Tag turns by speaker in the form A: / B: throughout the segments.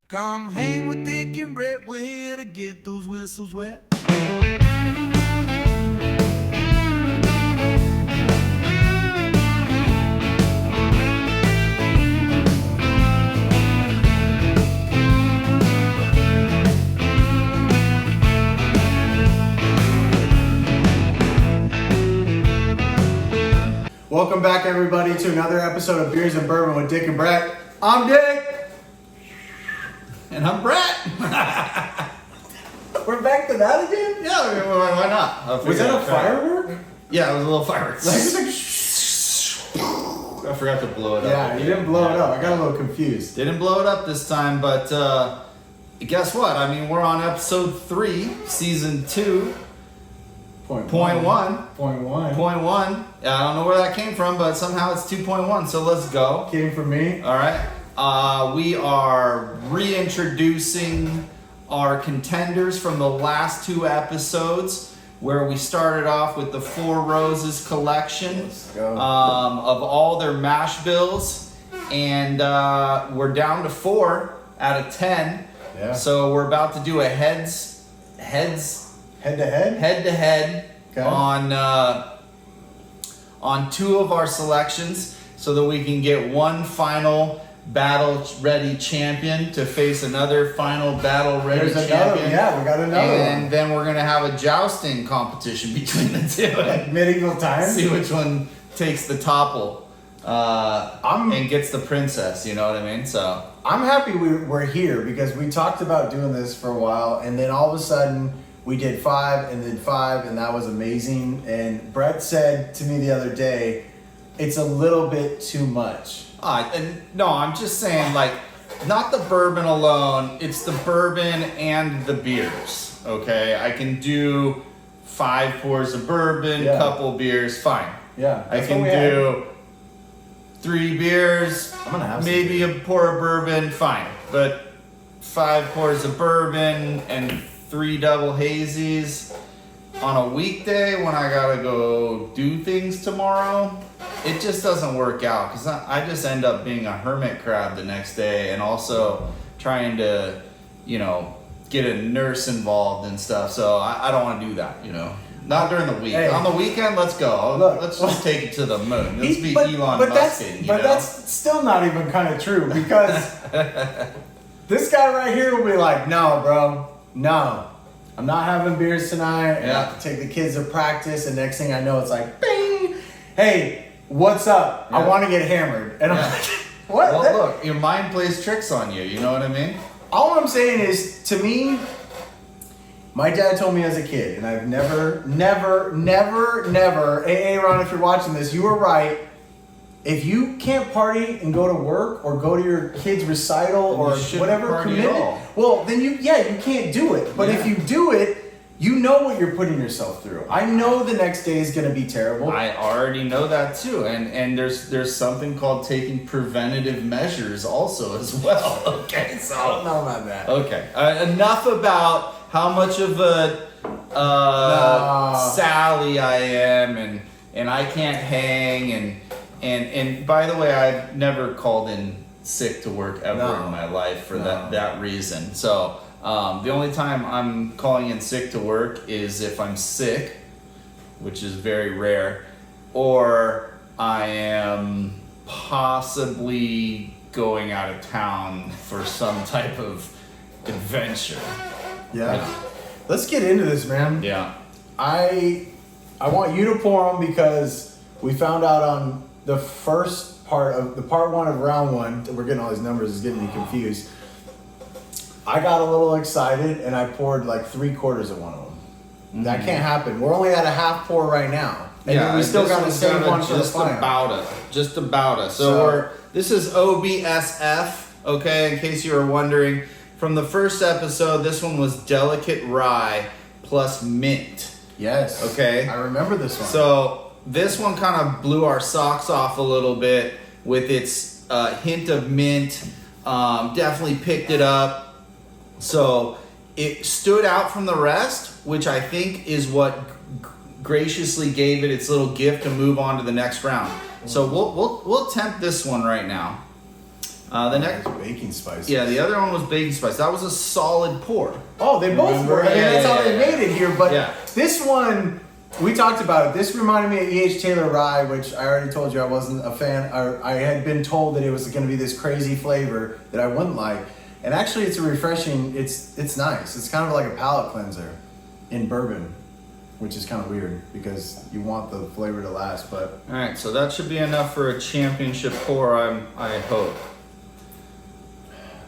A: Come hang with Dick and Brett, we're here to get those whistles wet.
B: Welcome back, everybody, to another episode of Beers and Bourbon with Dick and Brett. I'm Dick.
C: And I'm Brett.
B: We're back to that again?
C: Yeah, I mean, why not?
B: Was that a firework?
C: Yeah, it was a little fireworks.
B: Like,
C: I forgot to blow it up.
B: yeah, you didn't blow it up. I got a little confused.
C: Didn't blow it up this time, but guess what? I mean, we're on episode 3, season 2,
B: Point
C: point one.
B: Point one.
C: Point 1. I don't know where that came from, but somehow it's 2.1, so let's go.
B: Came from me.
C: All right. We are reintroducing our contenders from the last 2 episodes, where we started off with the Four Roses collection
B: Let's go.
C: of all their mash bills, and we're down to 4 out of 10.
B: Yeah.
C: So we're about to do a
B: Head to head?
C: head-to-head
B: Okay.
C: on 2 of our selections, so that we can get one final battle-ready champion to face another final battle-ready
B: There's
C: champion.
B: another. Yeah, we got another
C: And
B: one.
C: then we're gonna have a jousting competition between the 2.
B: Like medieval times.
C: See which one takes the topple and gets the princess. You know what I mean? So
B: I'm happy we're here because we talked about doing this for a while, and then all of a sudden we did 5 and then 5, and that was amazing. And Brett said to me the other day, it's a little bit too much.
C: and no, I'm just saying, like, not the bourbon alone. It's the bourbon and the beers. Okay, I can do 5 pours of bourbon,
B: Yeah.
C: couple beers, fine.
B: Yeah,
C: I
B: that's
C: can
B: what we had.
C: do 3 beers,
B: I'm gonna have some
C: maybe a pour of bourbon, fine. But 5 pours of bourbon and 3 double hazies on a weekday when I gotta go do things tomorrow, it just doesn't work out, because I just end up being a hermit crab the next day, and also trying to, get a nurse involved and stuff. So I don't want to do that, Not during the week.
B: Hey.
C: On the weekend, let's go.
B: Look.
C: Let's just take it to the moon. Let's be
B: But
C: Elon
B: that's,
C: Musking,
B: but that's still not even kind of true, because this guy right here will be like, no, bro, no. I'm not having beers tonight. And I have to take the kids to practice, and next thing I know, it's like, bing! Hey, what's up? I
C: Yeah.
B: want to get hammered. And I'm
C: Yeah.
B: like, what?
C: Well,
B: That-
C: look, your mind plays tricks on you. You know what I mean?
B: All I'm saying is, to me, my dad told me as a kid, and I've never, hey, Ron, if you're watching this, you were right. If you can't party and go to work or go to your kid's recital
C: Then you
B: or
C: shouldn't
B: whatever
C: party at
B: commitment,
C: all.
B: well, then you can't do it. But if
C: Yeah.
B: you do it, you know what you're putting yourself through. I know the next day is going to be terrible.
C: I already know that too, and there's something called taking preventative measures also as well. Okay,
B: I don't
C: so
B: know about that.
C: okay, enough about how much of a Sally I am, and I can't hang, and by the way, I've never called in sick to work ever
B: No.
C: in my life for
B: No.
C: that reason. So the only time I'm calling in sick to work is if I'm sick, which is very rare, or I am possibly going out of town for some type of adventure.
B: Yeah. Let's get into this, man.
C: Yeah.
B: I want you to pour them because we found out on the first part of the part 1 of round 1. We're getting all these numbers, it's getting me confused. I got a little excited and I poured like 3/4 of one of them. That can't happen. We're only at a half pour right now, and then we still
C: this
B: got to
C: one's
B: save
C: gonna
B: one for the
C: just
B: final.
C: just about it. So
B: So-
C: this is OBSF, okay, in case you were wondering. From the first episode, this one was delicate rye plus mint.
B: Yes.
C: Okay.
B: I remember this one.
C: So this one kind of blew our socks off a little bit with its hint of mint. Definitely picked it up. So it stood out from the rest, which I think is what graciously gave it its little gift to move on to the next round. So we'll attempt this one right now. The next,
B: That's baking spice.
C: yeah, the other one was baking spice. That was a solid pour.
B: Oh, they both
C: Remember?
B: were. I mean,
C: Yeah,
B: that's
C: yeah,
B: how they
C: yeah.
B: made it here. But
C: Yeah.
B: this one, we talked about it. This reminded me of E.H. Taylor Rye, which I already told you I wasn't a fan. I had been told that it was going to be this crazy flavor that I wouldn't like. And actually, it's a refreshing. It's nice. It's kind of like a palate cleanser in bourbon, which is kind of weird because you want the flavor to last. But
C: All right, so that should be enough for a championship pour. I hope.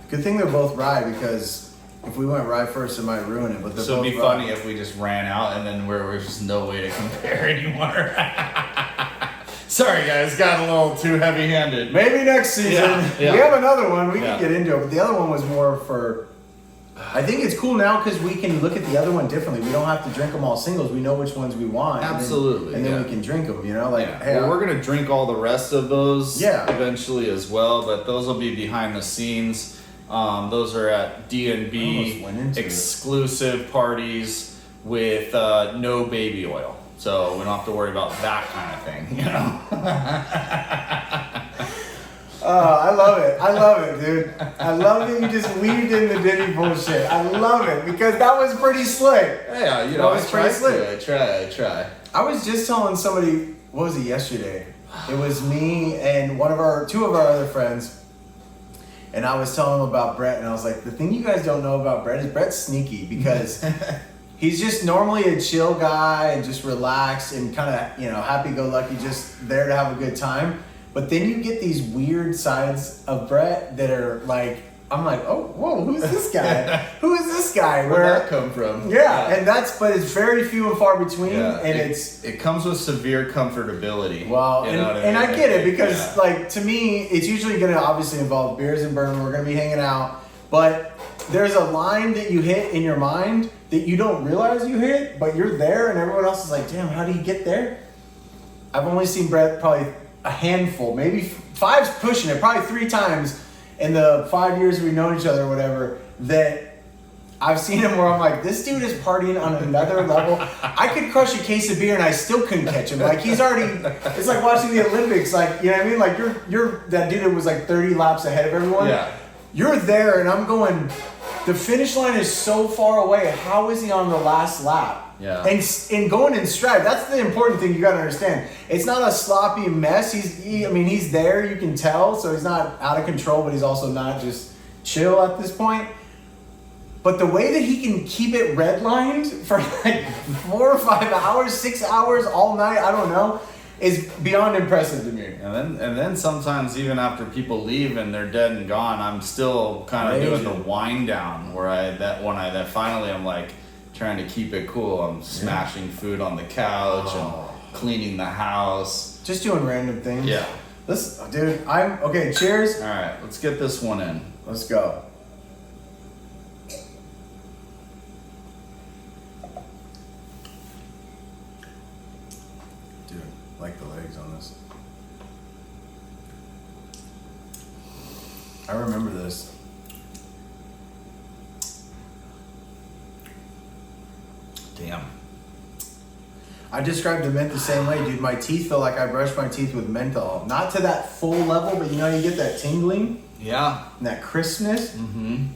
B: good thing they're both rye because if we went rye first, it might ruin it. But they're
C: So
B: both
C: it'd be
B: rye.
C: funny if we just ran out and then there's just no way to compare anymore. Sorry guys, got a little too heavy-handed.
B: Maybe next season.
C: Yeah.
B: We have another one. We
C: Yeah.
B: can get into it. But the other one was more for. I think it's cool now because we can look at the other one differently. We don't have to drink them all singles. We know which ones we want.
C: Absolutely,
B: And then
C: yeah.
B: we can drink them, you know? Like,
C: Yeah.
B: hey,
C: Well, we're gonna drink all the rest of those
B: Yeah.
C: eventually as well, but those will be behind the scenes. Those are at
B: I almost
C: D&B
B: went into it.
C: exclusive parties with no baby oil, so we don't have to worry about that kind of thing, you know.
B: I love it. I love it, dude. I love that you just weaved in the Diddy bullshit. I love it because that was pretty slick.
C: Yeah, you
B: That
C: know, I
B: was
C: try
B: pretty slick.
C: to. I try.
B: I was just telling somebody, what was it yesterday? It was me and two of our other friends. And I was telling them about Brett, and I was like, the thing you guys don't know about Brett is Brett's sneaky because he's just normally a chill guy and just relaxed and kind of, happy-go-lucky, just there to have a good time. But then you get these weird sides of Brett that are like, I'm like, oh, whoa, who's this guy? Who is this guy?
C: Where'd that come from?
B: Yeah, and but it's very few and far between,
C: Yeah,
B: and
C: it comes with severe comfortability.
B: well,
C: You
B: and,
C: know what I
B: and I
C: mean?
B: get it because,
C: Yeah.
B: like, to me, it's usually going to obviously involve beers and bourbon. We're going to be hanging out, but there's a line that you hit in your mind that you don't realize you hit, but you're there, and everyone else is like, damn, how do you get there? I've only seen Brett probably a handful, maybe 5's pushing it, probably 3 times in the 5 years we've known each other or whatever, that I've seen him where I'm like, this dude is partying on another level. I could crush a case of beer and I still couldn't catch him. Like, he's already, it's like watching the Olympics. Like, you know what I mean? Like, you're that dude that was like 30 laps ahead of everyone.
C: Yeah.
B: You're there and I'm going, the finish line is so far away. How is he on the last lap?
C: Yeah.
B: And going in stride, that's the important thing you got to understand. It's not a sloppy mess. He's there, you can tell, so he's not out of control, but he's also not just chill at this point. But the way that he can keep it redlined for like 4 or 5 hours, 6 hours, all night, I don't know, is beyond impressive to me.
C: And then sometimes even after people leave and they're dead and gone, I'm still kind of doing the wind down where finally I'm like trying to keep it cool. I'm smashing food on the couch and cleaning the house.
B: Just doing random things.
C: Yeah.
B: Dude, okay, cheers.
C: All right, let's get this one in.
B: Let's go. Dude, like the legs on this. I remember this.
C: Damn.
B: I described the mint the same way, dude. My teeth feel like I brushed my teeth with menthol. Not to that full level, but you get that tingling
C: Yeah.
B: and that crispness.
C: Mm-hmm.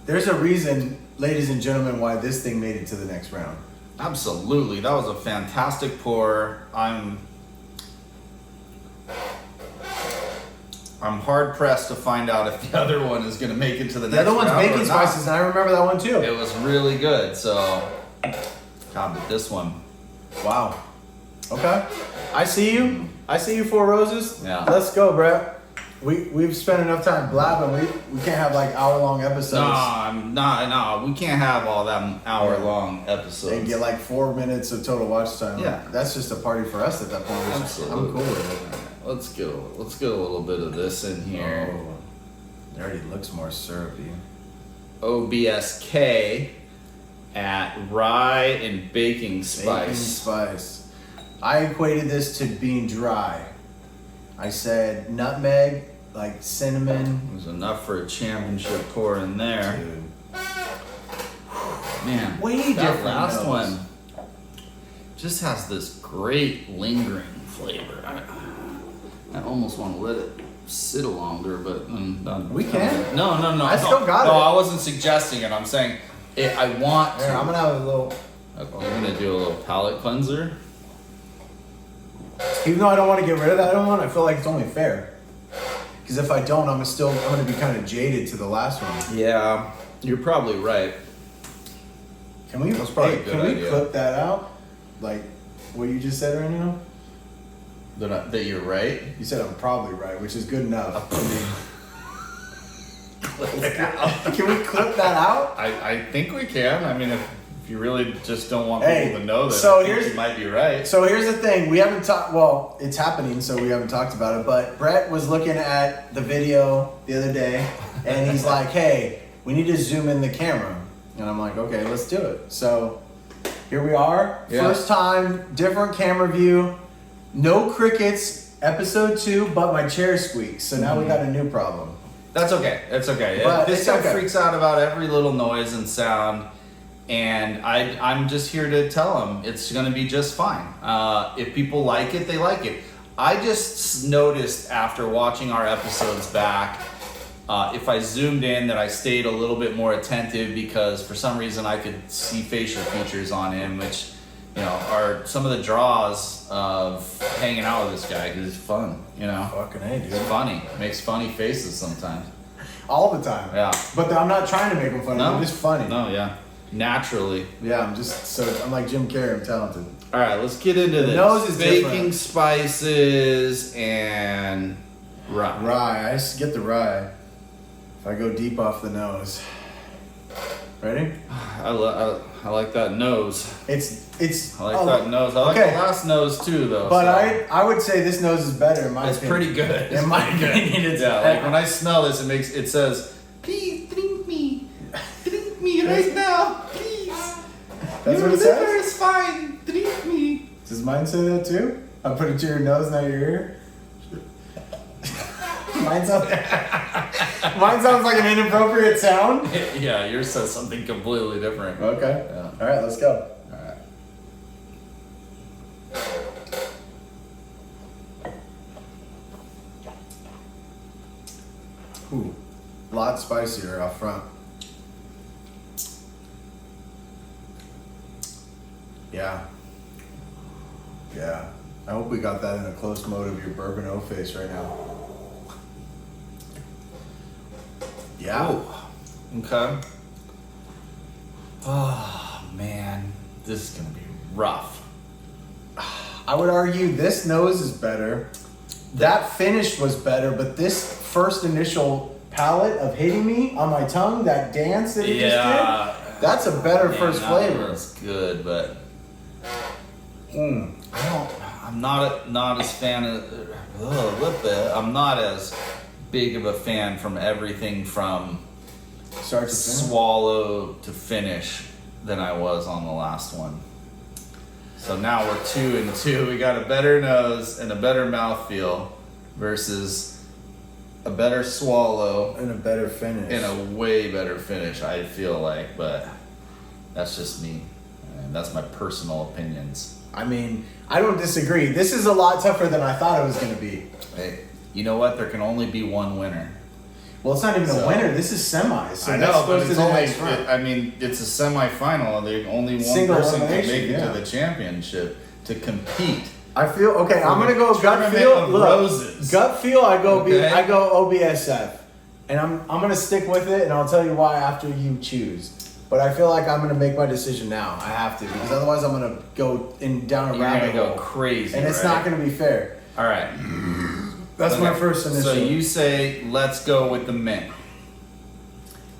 B: There's a reason, ladies and gentlemen, why this thing made it to the next round.
C: Absolutely. That was a fantastic pour. I'm hard pressed to find out if the other one is going to make it to the
B: The
C: next
B: other one's
C: round or
B: bacon
C: not.
B: spices, and I remember that one too.
C: It was really good. So, God, but this one.
B: Wow. Okay. I see you. I see you, Four Roses.
C: Yeah.
B: Let's go, Brett. We've spent enough time blabbing. We can't have like hour-long episodes.
C: No, we can't have all them hour-long episodes.
B: They get like 4 minutes of total watch time.
C: Yeah.
B: That's just a party for us at that point. which
C: Absolutely.
B: I'm cool with it.
C: Let's get a little bit of this in here.
B: Oh, it already looks more syrupy.
C: OBSK at rye and baking spice.
B: Baking spice. I equated this to being dry. I said nutmeg, like cinnamon.
C: There's enough for a championship pour in there.
B: Dude.
C: Man,
B: Way
C: that
B: different
C: last
B: nose.
C: one just has this great lingering flavor. I almost want to let it sit longer, but
B: We can.
C: No.
B: I still got
C: no,
B: it.
C: I wasn't suggesting it. I'm saying I want to.
B: Here, I'm gonna have a little.
C: Okay, I'm gonna do a little palate cleanser.
B: Even though I don't want to get rid of that one, I feel like it's only fair. Because if I don't, I'm gonna be kind of jaded to the last one.
C: Yeah, you're probably right.
B: Can we?
C: That's probably a
B: can
C: good
B: we
C: idea.
B: clip that out? Like what you just said right now?
C: That you're right.
B: You said I'm probably right, which is good enough. Can we clip that out?
C: I think we can. I mean, if you really just don't want
B: Hey,
C: people to know that,
B: so
C: I think
B: here's-
C: you might be right.
B: So here's the thing: we haven't talked. Well, it's happening, so we haven't talked about it. But Brett was looking at the video the other day, and he's like, "Hey, we need to zoom in the camera." And I'm like, "Okay, let's do it." So here we are,
C: Yeah.
B: first time, different camera view, no crickets. Episode 2, but my chair squeaks. So now we got a new problem.
C: That's okay. It's okay.
B: But
C: This
B: it's
C: guy
B: okay.
C: freaks out about every little noise and sound, and I'm just here to tell him it's going to be just fine. If people like it, they like it. I just noticed after watching our episodes back, if I zoomed in, that I stayed a little bit more attentive because for some reason I could see facial features on him, which are some of the draws of hanging out with this guy because it's fun.
B: Fucking A, dude.
C: It's funny. Makes funny faces sometimes.
B: All the time.
C: Yeah.
B: But I'm not trying to make them funny. I'm just funny.
C: No, yeah. Naturally.
B: Yeah, I'm like Jim Carrey. I'm talented.
C: All right, let's get into this.
B: nose is
C: baking
B: different.
C: spices and rye.
B: Rye. I just get the rye. If I go deep off the nose. Ready?
C: I like that nose.
B: It's.
C: I like that nose. I like
B: okay.
C: the last nose too, though.
B: But
C: so.
B: I would say this nose is better in my
C: It's
B: opinion.
C: pretty good.
B: In my opinion, it's
C: yeah. Like when I smell this, it says, "Please drink me right now, please.
B: That's
C: Your
B: what it
C: liver
B: says?
C: is fine. Drink me."
B: Does mine say that too? I put it to your nose, not your ear. Mine sounds. Mine sounds like an inappropriate sound.
C: Yeah, yours says something completely different.
B: Okay.
C: Yeah.
B: All right, let's go.
C: All right.
B: Ooh, a lot spicier up front. Yeah. Yeah. I hope we got that in a close mode of your bourbon O face right now. Yeah.
C: Ooh. Okay. Oh man, this is gonna be rough.
B: I would argue this nose is better. That finish was better, but this first initial palate of hitting me on my tongue, that dance that it just did, that's a better
C: Man,
B: first
C: that
B: flavor.
C: was good, but
B: Mm.
C: I'm not as fan of. I'm not as big of a fan from everything from
B: Start to finish.
C: swallow to finish than I was on the last one. So now we're 2 and 2. We got a better nose and a better mouthfeel versus a better swallow
B: And a better finish.
C: and a way better finish, I feel like, but that's just me. And that's my personal opinions.
B: I mean, I don't disagree. This is a lot tougher than I thought it was going to be.
C: Hey, you know what? There can only be one winner.
B: Well, it's not even a
C: So-
B: winner. This is semis. So
C: I
B: that's
C: know, but
B: supposed
C: it's
B: to be
C: only.
B: next round.
C: I mean, it's a semifinal. There's only one
B: Single
C: person can
B: elimination,
C: make it
B: yeah.
C: to the championship to compete.
B: I feel okay. I'm gonna go gut
C: Tournament
B: feel.
C: of
B: Look,
C: roses.
B: gut feel. I go
C: Okay.
B: I go OBSF, and I'm gonna stick with it, and I'll tell you why after you choose. But I feel like I'm gonna make my decision now. I have to because otherwise I'm gonna go down a
C: You're
B: rabbit
C: gonna
B: hole,
C: go crazy,
B: and it's
C: right?
B: not gonna be fair.
C: All right.
B: That's my
C: Okay.
B: first initial.
C: So you say let's go with the mint.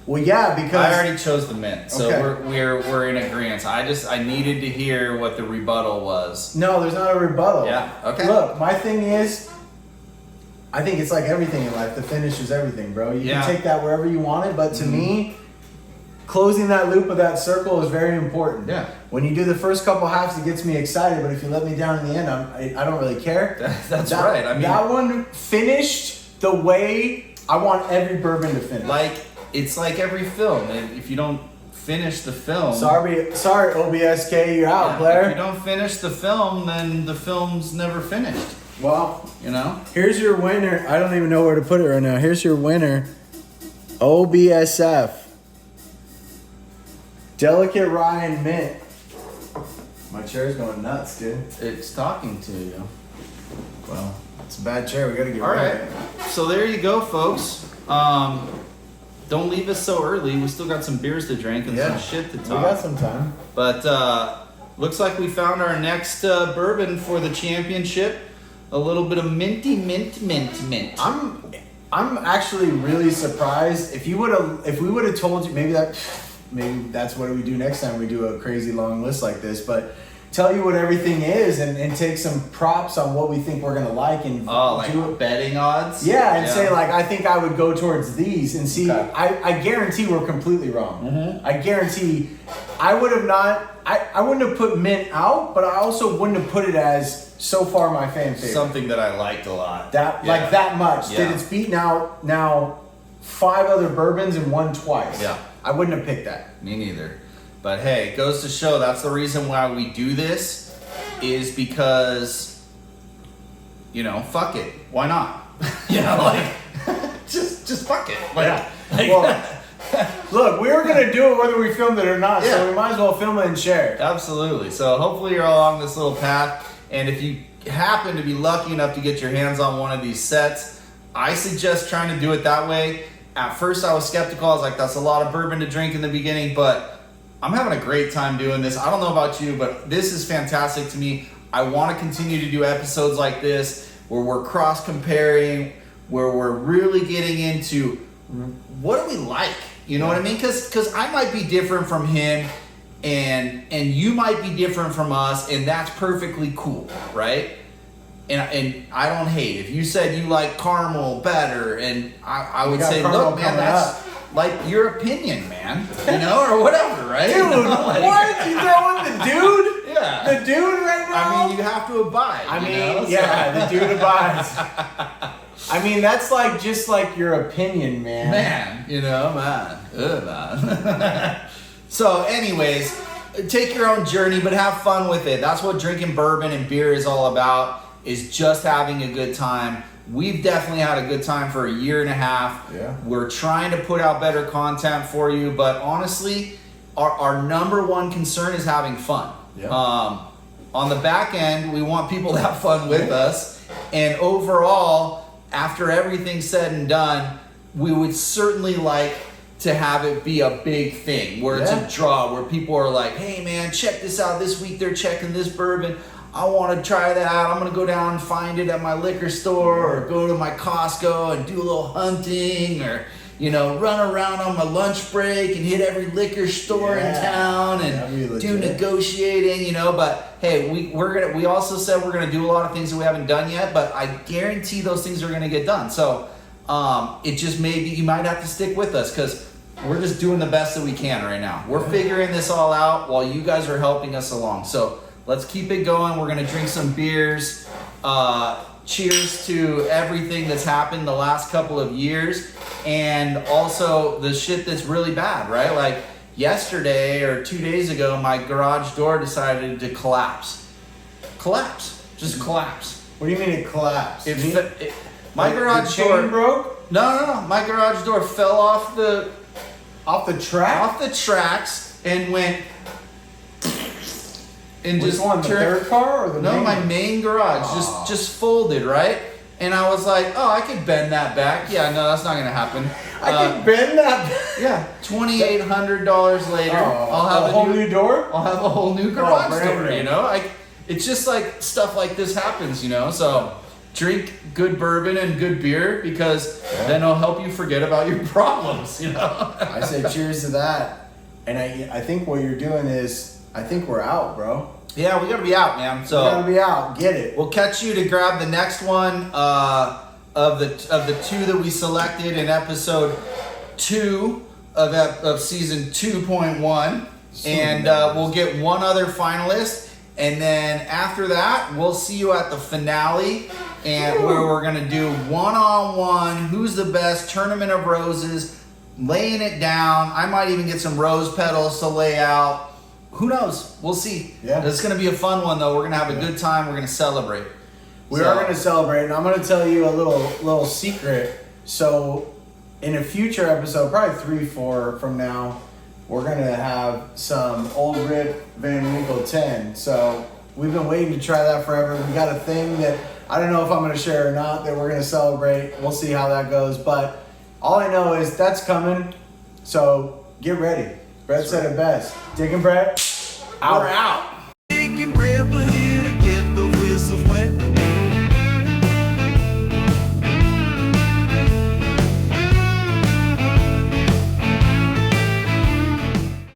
B: well, yeah, because
C: I already chose the mint, so
B: Okay.
C: we're in agreement. I needed to hear what the rebuttal was.
B: no, there's not a rebuttal.
C: Yeah, okay.
B: Look, my thing is, I think it's like everything in life. The finish is everything, bro. You
C: Yeah.
B: can take that wherever you want it, but to me, closing that loop of that circle is very important.
C: Yeah.
B: When you do the first couple halves, it gets me excited, but if you let me down in the end, I don't really care.
C: That's
B: That-
C: right. I mean,
B: that one finished the way I want every bourbon to finish.
C: it's like every film. If you don't finish the film,
B: sorry, OBSK, you're out,
C: yeah,
B: Blair.
C: if you don't finish the film, then the film's never finished.
B: Well,
C: You know?
B: here's your winner. I don't even know where to put it right now. Here's your winner. OBSF. Delicate Rye and Mint. My chair's going nuts, dude.
C: It's talking to you.
B: Well, it's a bad chair. We gotta get
C: All
B: rid
C: right.
B: of it.
C: So there you go, folks. Don't leave us so early. We still got some beers to drink and
B: Yeah.
C: some shit to
B: We
C: talk.
B: got some time.
C: But looks like we found our next bourbon for the championship. A little bit of minty mint.
B: I'm actually really surprised. If we would have told you, maybe that's what we do next time we do a crazy long list like this. But tell you what everything is and take some props on what we think we're gonna like and do it.
C: Betting odds.
B: Yeah, and say like I think I would go towards these and see.
C: Okay.
B: I guarantee we're completely wrong.
C: Mhm.
B: I guarantee I would have not. I wouldn't have put mint out, but I also wouldn't have put it as so far my fan favorite.
C: Something that I liked a lot.
B: That
C: Yeah.
B: like that much.
C: Yeah.
B: That it's beaten out now 5 other bourbons and won twice.
C: Yeah.
B: I wouldn't have picked that.
C: Me neither. But hey, it goes to show that's the reason why we do this is because, fuck it. Why not? just fuck it.
B: Well, look, we were gonna do it whether we filmed it or not,
C: Yeah.
B: so we might as well film it and share it.
C: Absolutely. So hopefully you're along this little path. And if you happen to be lucky enough to get your hands on one of these sets, I suggest trying to do it that way. At first I was skeptical. I was like, that's a lot of bourbon to drink in the beginning, but I'm having a great time doing this. I don't know about you, but this is fantastic to me. I want to continue to do episodes like this where we're cross comparing, where we're really getting into what do we like? You know what I mean? Because I might be different from him, and you might be different from us, and that's perfectly cool, right? And I don't hate. If you said you like caramel better, and I would
B: got
C: say,
B: caramel
C: look, man,
B: coming
C: that's
B: up.
C: like your opinion, man, or whatever, right?
B: Dude,
C: You know, like-
B: what? You throwing the dude?
C: Yeah.
B: The dude right now?
C: I mean, you have to abide.
B: I
C: you
B: mean,
C: know?
B: yeah, the dude abides. I mean, that's like just like your opinion, man.
C: Man, man. So, anyways, take your own journey, but have fun with it. That's what drinking bourbon and beer is all about, is just having a good time. We've definitely had a good time for a year and a half.
B: Yeah.
C: We're trying to put out better content for you, but honestly, our number one concern is having fun.
B: Yeah.
C: On the back end, we want people to have fun with us. And overall, after everything's said and done, we would certainly like to have it be a big thing where it's
B: Yeah.
C: a draw, where people are like, hey man, check this out. This week they're checking this bourbon. I want to try that. I'm going to go down and find it at my liquor store or go to my Costco and do a little hunting or, run around on my lunch break and hit every liquor store in
B: Yeah.
C: town
B: That'd be
C: and do
B: legit.
C: negotiating, but hey, we also said we're going to do a lot of things that we haven't done yet, but I guarantee those things are going to get done. So, it just maybe you might have to stick with us because we're just doing the best that we can right now. We're figuring this all out while you guys are helping us along. So let's keep it going. We're gonna drink some beers. Cheers to everything that's happened the last couple of years, and also the shit that's really bad, right? Like yesterday or 2 days ago, my garage door decided to collapse. Just collapse.
B: What do you mean it collapsed?
C: My
B: Like,
C: garage
B: the
C: door
B: chain broke
C: No. My garage door fell off the
B: off the
C: tracks and went and
B: Which
C: just
B: one? The
C: turned-
B: third car or the
C: No,
B: main
C: my
B: one?
C: main garage
B: Aw.
C: just folded, right? And I was like, oh, I could bend that back. Yeah, no, that's not gonna happen.
B: I can bend that.
C: Yeah, $2,800 later, I'll have
B: a whole new door.
C: I'll have a whole new garage
B: brand
C: door.
B: new.
C: It's just like stuff like this happens, So drink good bourbon and good beer because then it'll help you forget about your problems.
B: I say cheers to that. And I think what you're doing is, I think we're out, bro.
C: Yeah, we gotta be out, man.
B: We
C: So
B: gotta be out. Get it.
C: we'll catch you to grab the next one of the two that we selected in episode 2 of season 2.1, and we'll get one other finalist, and then after that we'll see you at the finale, and where we're gonna do one-on-one, who's the best, tournament of roses, laying it down. I might even get some rose petals to lay out. Who knows? We'll see.
B: Yeah.
C: It's going to be a fun one, though. We're going to have a good time. We're going to celebrate.
B: We
C: So-
B: are going to celebrate, and I'm going to tell you a little secret. So, in a future episode, probably 3-4 from now, we're going to have some Old Rip Van Winkle 10. So, we've been waiting to try that forever. We got a thing that I don't know if I'm going to share or not that we're going to celebrate. We'll see how that goes. But all I know is that's coming. So, get ready. Brett said it best. Dick and Brett, out.
C: We're out.